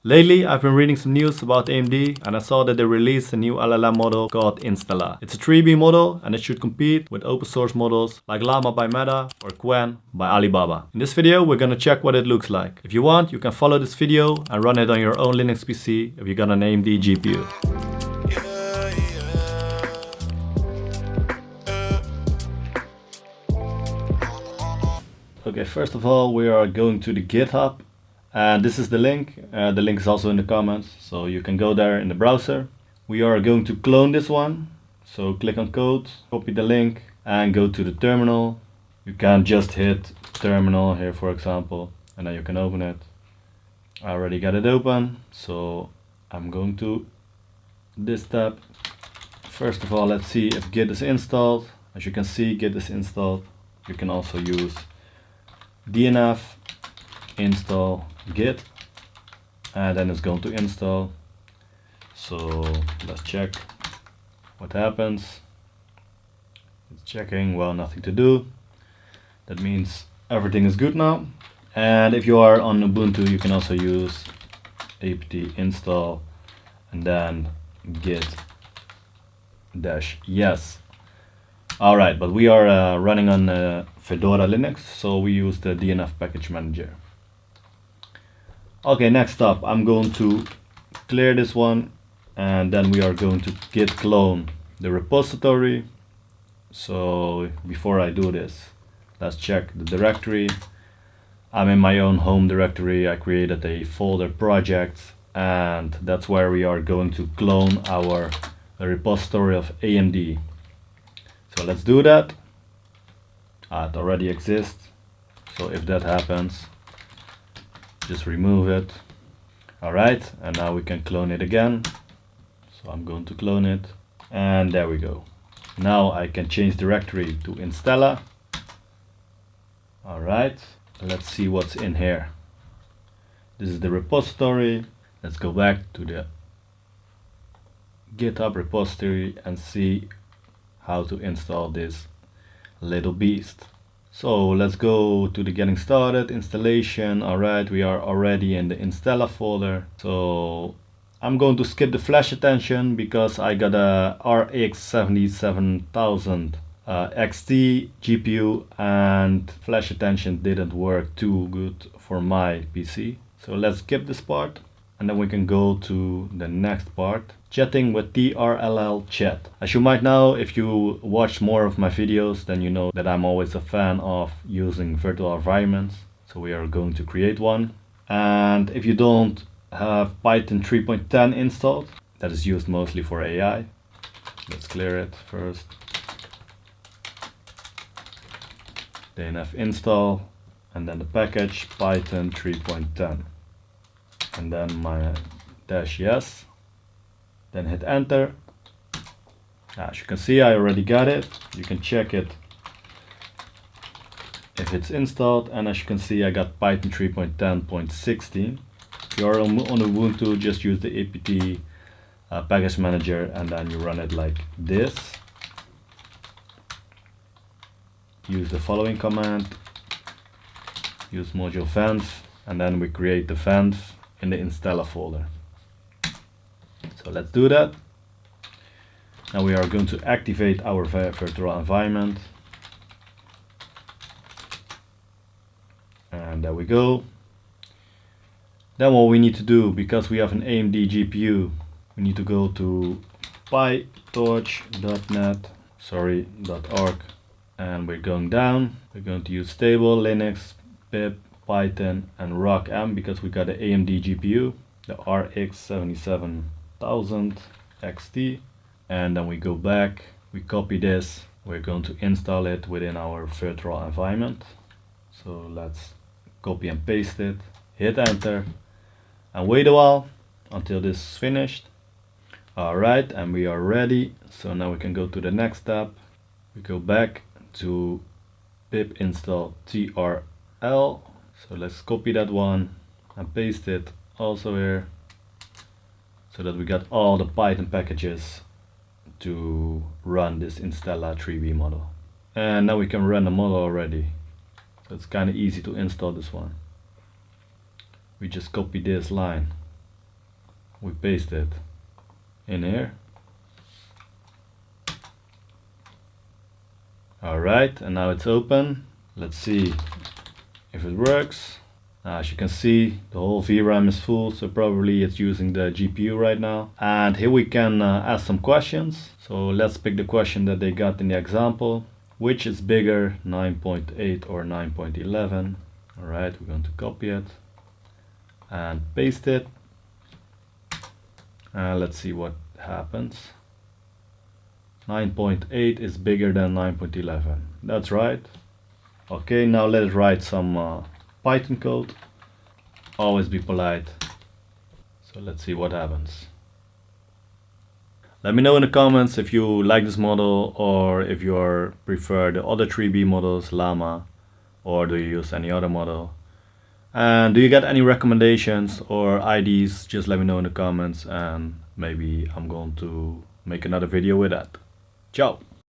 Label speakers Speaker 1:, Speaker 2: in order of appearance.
Speaker 1: Lately, I've been reading some news about AMD and I saw that they released a new LLM model called Instella. It's a 3B model and it should compete with open source models like Llama by Meta or Qwen by Alibaba. In this video, we're gonna check what it looks like. If you want, you can follow this video and run it on your own Linux PC if you got an AMD GPU. Okay, first of all, we are going to the GitHub. And this is the link. The link is also in the comments, so you can go there in the browser. We are going to clone this one. So click on code, copy the link and go to the terminal. You can just hit terminal here, for example, and then you can open it. I already got it open, so I'm going to this tab. First of all, let's see if Git is installed. As you can see, Git is installed. You can also use dnf install git and then it's going to install. So let's check what happens. It's checking. Well, nothing to do. That means everything is good now. And if you are on Ubuntu, you can also use apt install and then git -yes. Alright, but we are running on Fedora Linux, so we use the dnf package manager. Okay, next up, I'm going to clear this one and then we are going to git clone the repository. So before I do this, let's check the directory. I'm in my own home directory. I created a folder project and that's where we are going to clone our repository of AMD. So let's do that. It already exists, so if that happens, just remove it. Alright, and now we can clone it again. So I'm going to clone it and there we go. Now I can change directory to Instella. Alright, let's see what's in here. This is the repository. Let's go back to the GitHub repository and see how to install this little beast. So let's go to the getting started installation. Alright, we are already in the Instella folder. So I'm going to skip the flash attention because I got a RX 77000 XT GPU and flash attention didn't work too good for my PC. So let's skip this part and then we can go to the next part. Chatting with TRL Chat. As you might know, if you watch more of my videos, then you know that I'm always a fan of using virtual environments. So we are going to create one. And if you don't have Python 3.10 installed, that is used mostly for AI. Let's clear it first. dnf install and then the package Python 3.10 and then my -yes. Then hit enter. As you can see, I already got it. You can check it if it's installed, and as you can see, I got Python 3.10.16. If you're on Ubuntu, just use the apt package manager and then you run it like this. Use the following command, use module venv, and then we create the venv in the Instella folder. So let's do that. Now we are going to activate our virtual environment. And there we go. Then what we need to do, because we have an AMD GPU, we need to go to pytorch.net.org and we're going down. We're going to use stable, Linux, pip, Python and rockm because we got the AMD GPU, the RX 77000 XT, and then we go back, we copy this, we're going to install it within our virtual environment. So let's copy and paste it, hit enter and wait a while until this is finished. Alright, and we are ready. So now we can go to the next tab. We go back to pip install TRL. So let's copy that one and paste it also here, so that we got all the Python packages to run this Instella 3B model. And now we can run the model already. So it's kind of easy to install this one. We just copy this line We paste it in here. Alright, and now it's open. Let's see if it works. As you can see, the whole VRAM is full, so probably it's using the GPU right now. And here we can ask some questions. So let's pick the question that they got in the example. Which is bigger, 9.8 or 9.11? Alright, we're going to copy it and paste it. Let's see what happens. 9.8 is bigger than 9.11. That's right. Okay, now let's write some Python code. Always be polite. So let's see what happens. Let me know in the comments if you like this model or if you prefer the other 3B models, Llama, or do you use any other model. And do you get any recommendations or IDs? Just let me know in the comments and maybe I'm going to make another video with that. Ciao!